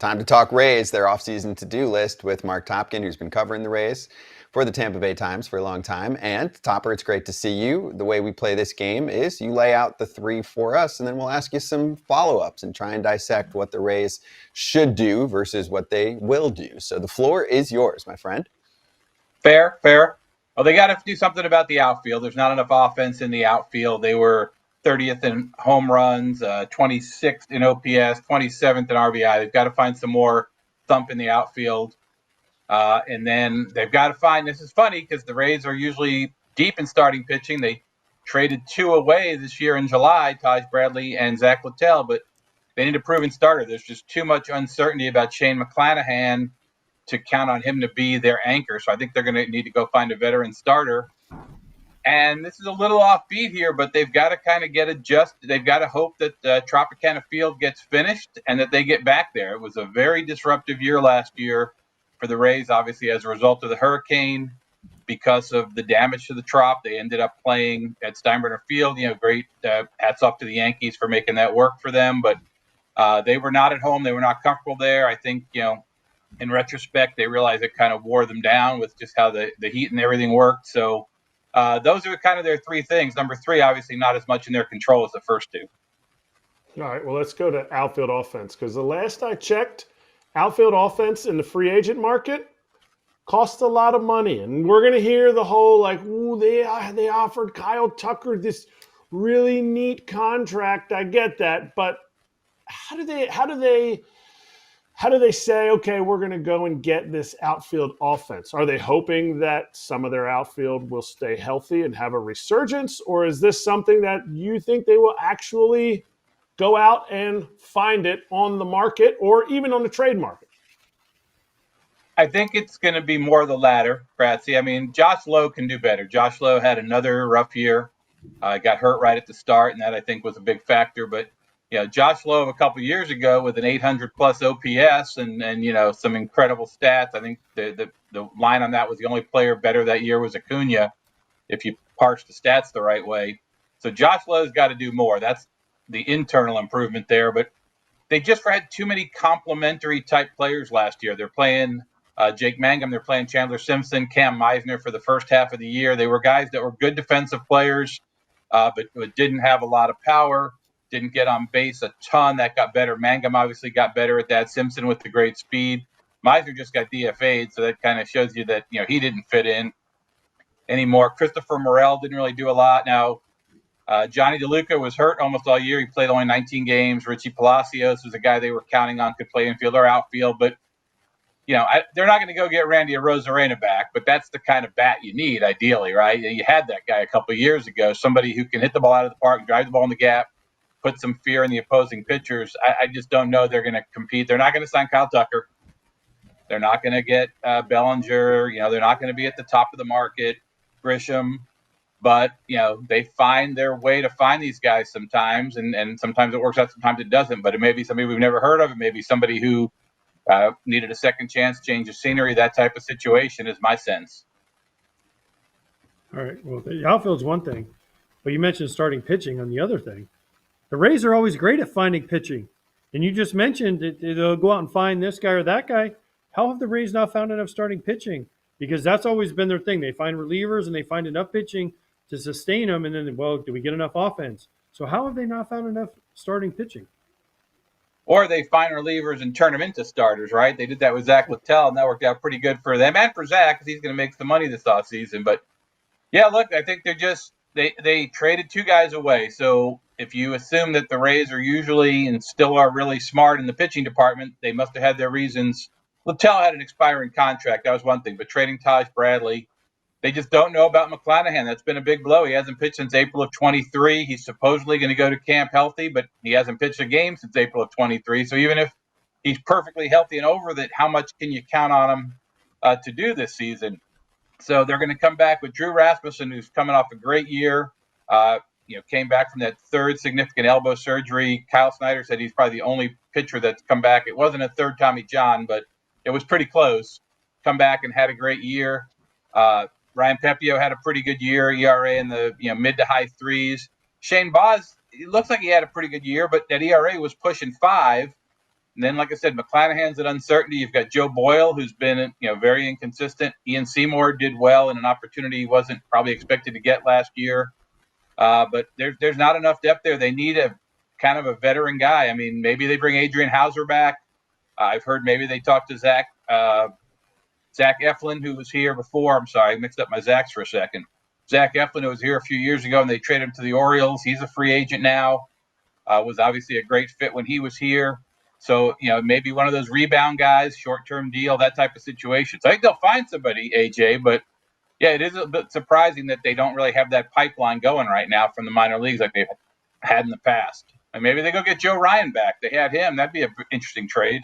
Time to talk Rays, their offseason to-do list with Marc Topkin, who's been covering the Rays for the Tampa Bay Times for a long time. And Topper, it's great to see you. The way we play this game is you lay out the three for us, and then we'll ask you some follow-ups and try and dissect what the Rays should do versus what they will do. So the floor is yours, my friend. Fair. Well, they got to do something about the outfield. There's not enough offense in the outfield. They were 30th in home runs, 26th in OPS, 27th in RBI. They've got to find some more thump in the outfield. And then they've got to find, this is funny because the Rays are usually deep in starting pitching. They traded two away this year in July, Taj Bradley and Zach Littell, but they need a proven starter. There's just too much uncertainty about Shane McClanahan to count on him to be their anchor. So I think they're going to need to go find a veteran starter. And this is a little offbeat here, but they've got to kind of get adjusted. They've got to hope that Tropicana Field gets finished and that they get back there. It was a very disruptive year last year for the Rays, obviously, as a result of the hurricane. Because of the damage to the Trop, they ended up playing at Steinbrenner Field. Great hats off to the Yankees for making that work for them. But they were not at home. They were not comfortable there. I think, in retrospect, they realized it kind of wore them down with just how the heat and everything worked. So those are kind of their three things. Number three, obviously not as much in their control as the first two. All right, well, let's go to outfield offense because the last I checked, outfield offense in the free agent market costs a lot of money. And we're going to hear the whole they offered Kyle Tucker this really neat contract. I get that. But how do they say, okay, we're going to go and get this outfield offense? Are they hoping that some of their outfield will stay healthy and have a resurgence? Or is this something that you think they will actually go out and find it on the market or even on the trade market? I think it's going to be more of the latter, Kratzy. I mean, Josh Lowe can do better. Josh Lowe had another rough year. Got hurt right at the start, and that I think was a big factor. But Josh Lowe a couple of years ago with an 800-plus OPS and some incredible stats. I think the line on that was the only player better that year was Acuna, if you parse the stats the right way. So Josh Lowe's got to do more. That's the internal improvement there. But they just had too many complementary type players last year. They're playing Jake Mangum. They're playing Chandler Simpson, Cam Meisner for the first half of the year. They were guys that were good defensive players, but didn't have a lot of power. Didn't get on base a ton. That got better. Mangum obviously got better at that. Simpson with the great speed. Meisner just got DFA'd, so that kind of shows you that he didn't fit in anymore. Christopher Morel didn't really do a lot. Now, Johnny DeLuca was hurt almost all year. He played only 19 games. Richie Palacios was a guy they were counting on could play infield or outfield, but they're not going to go get Randy Arozarena back, but that's the kind of bat you need, ideally, right? You had that guy a couple of years ago, somebody who can hit the ball out of the park, drive the ball in the gap, put some fear in the opposing pitchers. I just don't know they're going to compete. They're not going to sign Kyle Tucker. They're not going to get Bellinger. They're not going to be at the top of the market, Grisham. But, they find their way to find these guys sometimes, and sometimes it works out, sometimes it doesn't. But it may be somebody we've never heard of. It may be somebody who needed a second chance, change of scenery, that type of situation is my sense. All right. Well, the outfield's one thing, but you mentioned starting pitching on the other thing. The Rays are always great at finding pitching. And you just mentioned that they'll go out and find this guy or that guy. How have the Rays not found enough starting pitching? Because that's always been their thing. They find relievers and they find enough pitching to sustain them. And then, do we get enough offense? So how have they not found enough starting pitching? Or they find relievers and turn them into starters, right? They did that with Zach Littell, and that worked out pretty good for them and for Zach because he's going to make some money this offseason. But, yeah, look, I think they're just they traded two guys away. So if you assume that the Rays are usually and still are really smart in the pitching department, they must have had their reasons. Littell had an expiring contract. That was one thing. But trading Taj Bradley, they just don't know about McClanahan. That's been a big blow. He hasn't pitched since April of 23. He's supposedly going to go to camp healthy, but he hasn't pitched a game since April of 23. So even if he's perfectly healthy and over that, how much can you count on him to do this season? So they're going to come back with Drew Rasmussen, who's coming off a great year. Came back from that third significant elbow surgery. Kyle Snyder said he's probably the only pitcher that's come back. It wasn't a third Tommy John, but it was pretty close. Come back and had a great year. Ryan Pepio had a pretty good year, ERA in the mid to high threes. Shane Baz, it looks like he had a pretty good year, but that ERA was pushing 5. And then, like I said, McClanahan's an uncertainty. You've got Joe Boyle, who's been very inconsistent. Ian Seymour did well in an opportunity he wasn't probably expected to get last year. But there's not enough depth there. They need a kind of a veteran guy. I mean, maybe they bring Adrian Hauser back. I've heard maybe they talked to Zach Eflin, who was here before. I'm sorry, I mixed up my Zachs for a second. Zach Eflin, who was here a few years ago, and they traded him to the Orioles. He's a free agent now. Was obviously a great fit when he was here. So, maybe one of those rebound guys, short-term deal, that type of situation. So I think they'll find somebody, AJ. But, yeah, it is a bit surprising that they don't really have that pipeline going right now from the minor leagues like they've had in the past. And maybe they go get Joe Ryan back. They had him. That'd be an interesting trade.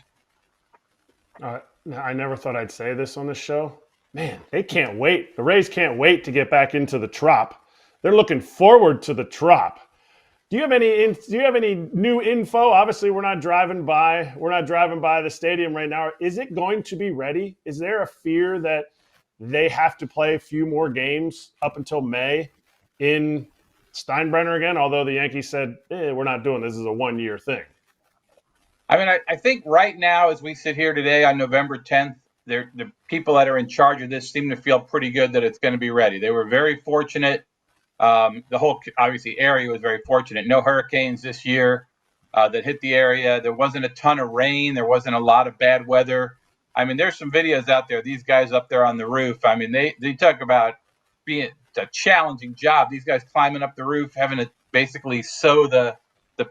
I never thought I'd say this on this show. Man, they can't wait. The Rays can't wait to get back into the Trop. They're looking forward to the Trop. Do you have any new info? Obviously, we're not driving by the stadium right now. Is it going to be ready? Is there a fear that they have to play a few more games up until May in Steinbrenner again? Although the Yankees said, we're not doing this as a 1-year thing. I mean, I think right now, as we sit here today on November 10th, the people that are in charge of this seem to feel pretty good that it's going to be ready. They were very fortunate. The whole, obviously, area was very fortunate. No hurricanes this year that hit the area. There wasn't a ton of rain. There wasn't a lot of bad weather. I mean, there's some videos out there. These guys up there on the roof, I mean, they talk about being a challenging job. These guys climbing up the roof, having to basically sew the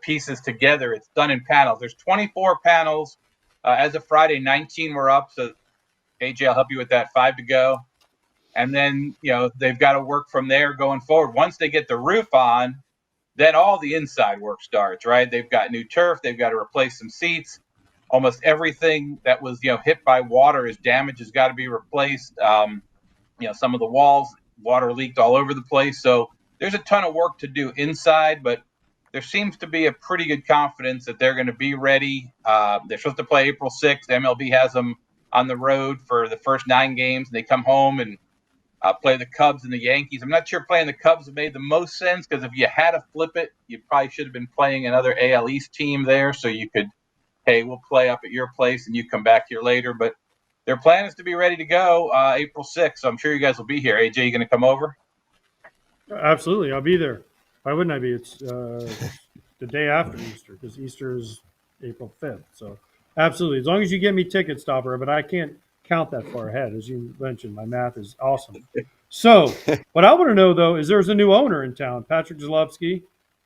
pieces together. It's done in panels. There's 24 panels. As of Friday, 19 were up. So, AJ, I'll help you with that. 5 to go. And then, they've got to work from there going forward. Once they get the roof on, then all the inside work starts, right? They've got new turf. They've got to replace some seats. Almost everything that was, hit by water is damaged, has got to be replaced. Some of the walls, water leaked all over the place. So there's a ton of work to do inside, but there seems to be a pretty good confidence that they're going to be ready. They're supposed to play April 6th. MLB has them on the road for the first 9 games, and they come home and play the Cubs and the Yankees. I'm not sure playing the Cubs made the most sense because if you had to flip it, you probably should have been playing another AL East team there so you could, hey, we'll play up at your place and you come back here later. But their plan is to be ready to go April 6th, so I'm sure you guys will be here. AJ, you going to come over? Absolutely, I'll be there. Why wouldn't I be? It's the day after Easter because Easter is April 5th. So absolutely, as long as you get me tickets, Stopper, but I can't count that far ahead. As you mentioned, my math is awesome. So what I want to know, though, is there's a new owner in town, Patrick Zalewski.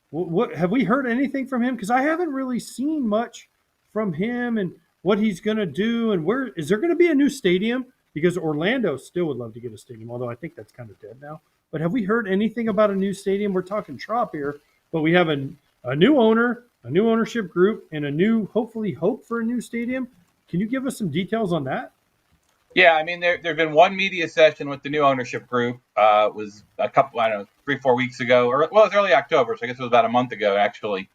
What have we heard anything from him? Because I haven't really seen much from him and what he's going to do. And where is there going to be a new stadium? Because Orlando still would love to get a stadium, although I think that's kind of dead now. But have we heard anything about a new stadium? We're talking Trop here, but we have a new owner, a new ownership group, and a new, hopefully, hope for a new stadium. Can you give us some details on that? Yeah, I mean, there've been one media session with the new ownership group. It was a couple, 3-4 weeks ago, it was early October, so I guess it was about a month ago, actually.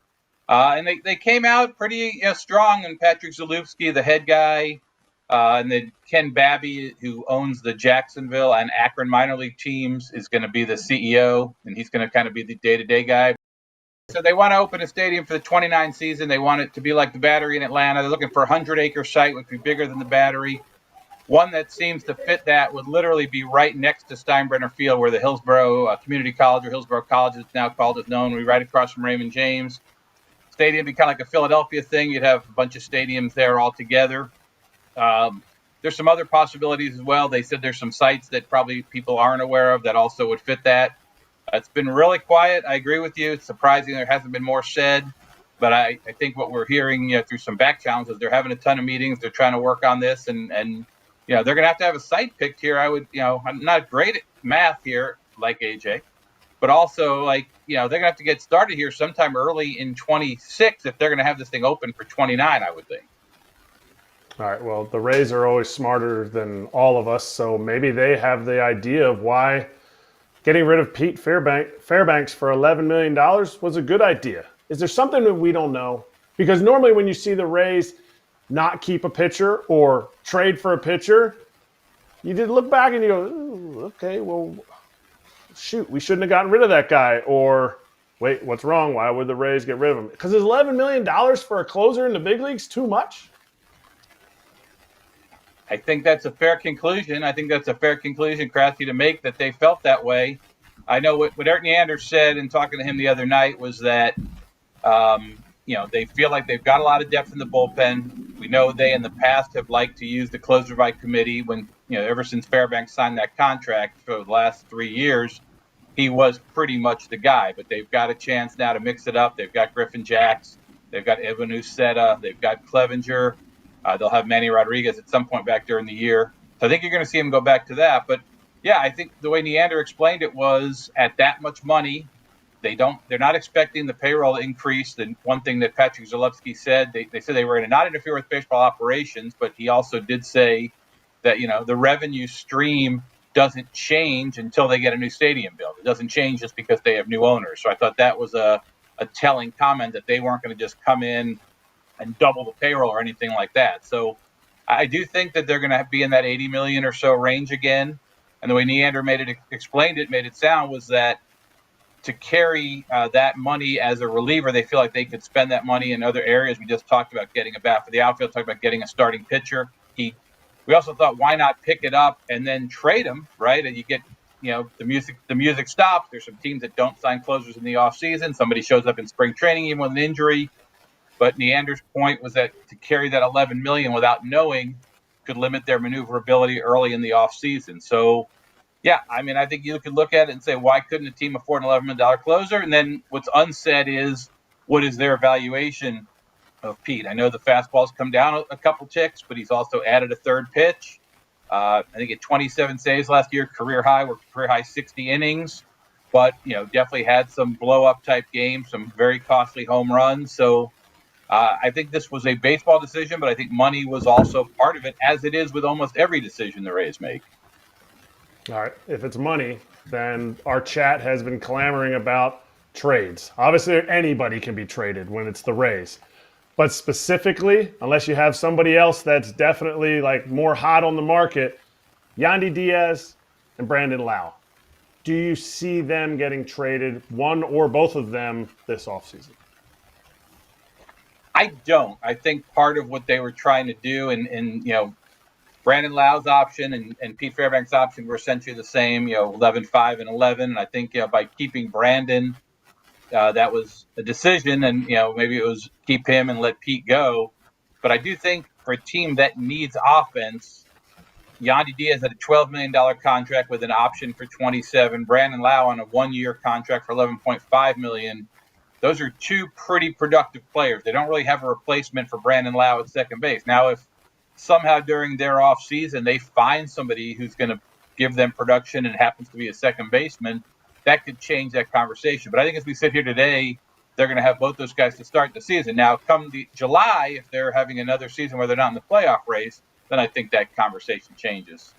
And they came out pretty strong. And Patrick Zalewski, the head guy, and then Ken Babby, who owns the Jacksonville and Akron minor league teams, is going to be the CEO, and he's going to kind of be the day-to-day guy. So they want to open a stadium for the 29 season. They want it to be like the Battery in Atlanta. They're looking for a 100-acre site, which would be bigger than the Battery. One that seems to fit that would literally be right next to Steinbrenner Field, where the Hillsborough Community College, or Hillsborough College is now called, is known. We're right across from Raymond James. Stadium would be kind of like a Philadelphia thing. You'd have a bunch of stadiums there all together. There's some other possibilities as well. They said there's some sites that probably people aren't aware of that also would fit that. It's been really quiet. I agree with you. It's surprising there hasn't been more said. But I think what we're hearing through some back channels is they're having a ton of meetings. They're trying to work on this. And they're going to have a site picked here. I'm not great at math here like AJ. But also, they're going to have to get started here sometime early in 26 if they're going to have this thing open for 29, I would think. All right, well, the Rays are always smarter than all of us, so maybe they have the idea of why getting rid of Pete Fairbanks for $11 million was a good idea. Is there something that we don't know? Because normally when you see the Rays not keep a pitcher or trade for a pitcher, you did look back and you go, ooh, okay, well, shoot, we shouldn't have gotten rid of that guy. Or wait, what's wrong? Why would the Rays get rid of him? Because is $11 million for a closer in the big leagues too much? I think that's a fair conclusion. I think that's a fair conclusion, Kratzy, to make, that they felt that way. I know what Eric Neander said in talking to him the other night was that, they feel like they've got a lot of depth in the bullpen. We know they in the past have liked to use the closer by committee when, ever since Fairbanks signed that contract for the last 3 years, he was pretty much the guy. But they've got a chance now to mix it up. They've got Griffin Jacks. They've got Evan Uceta. They've got Clevenger. They'll have Manny Rodriguez at some point back during the year. So I think you're going to see him go back to that. But yeah, I think the way Neander explained it was, at that much money, they're not expecting the payroll to increase. The one thing that Patrick Zalewski said, they said they were going to not interfere with baseball operations, but he also did say that, the revenue stream doesn't change until they get a new stadium built. It doesn't change just because they have new owners. So I thought that was a telling comment, that they weren't going to just come in and double the payroll or anything like that. So I do think that they're going to be in that 80 million or so range again. And the way Neander made it sound was that to carry that money as a reliever, they feel like they could spend that money in other areas. We just talked about getting a bat for the outfield, talked about getting a starting pitcher. We also thought, why not pick it up and then trade him, right? And you get, the music stops. There's some teams that don't sign closers in the offseason. Somebody shows up in spring training even with an injury. But Neander's point was that to carry that $11 million without knowing could limit their maneuverability early in the offseason. So, yeah, I think you could look at it and say, why couldn't a team afford an $11 million closer? And then what's unsaid is, what is their evaluation of Pete? I know the fastball's come down a couple ticks, but he's also added a third pitch. I think at 27 saves last year, career high 60 innings. But, definitely had some blow-up type games, some very costly home runs. So, I think this was a baseball decision, but I think money was also part of it, as it is with almost every decision the Rays make. All right. If it's money, then our chat has been clamoring about trades. Obviously, anybody can be traded when it's the Rays. But specifically, unless you have somebody else that's definitely more hot on the market, Yandy Díaz and Brandon Lowe. Do you see them getting traded, one or both of them, this offseason? I don't. I think part of what they were trying to do, and Brandon Lowe's option and Pete Fairbanks' option were essentially the same, 11, 5, and 11. And I think by keeping Brandon, that was a decision, and maybe it was keep him and let Pete go. But I do think for a team that needs offense, Yandy Díaz had a $12 million contract with an option for 27. Brandon Lowe on a 1-year contract for $11.5 million. Those are two pretty productive players. They don't really have a replacement for Brandon Lowe at second base. Now, if somehow during their offseason they find somebody who's going to give them production and happens to be a second baseman, that could change that conversation. But I think as we sit here today, they're going to have both those guys to start the season. Now, come July, if they're having another season where they're not in the playoff race, then I think that conversation changes.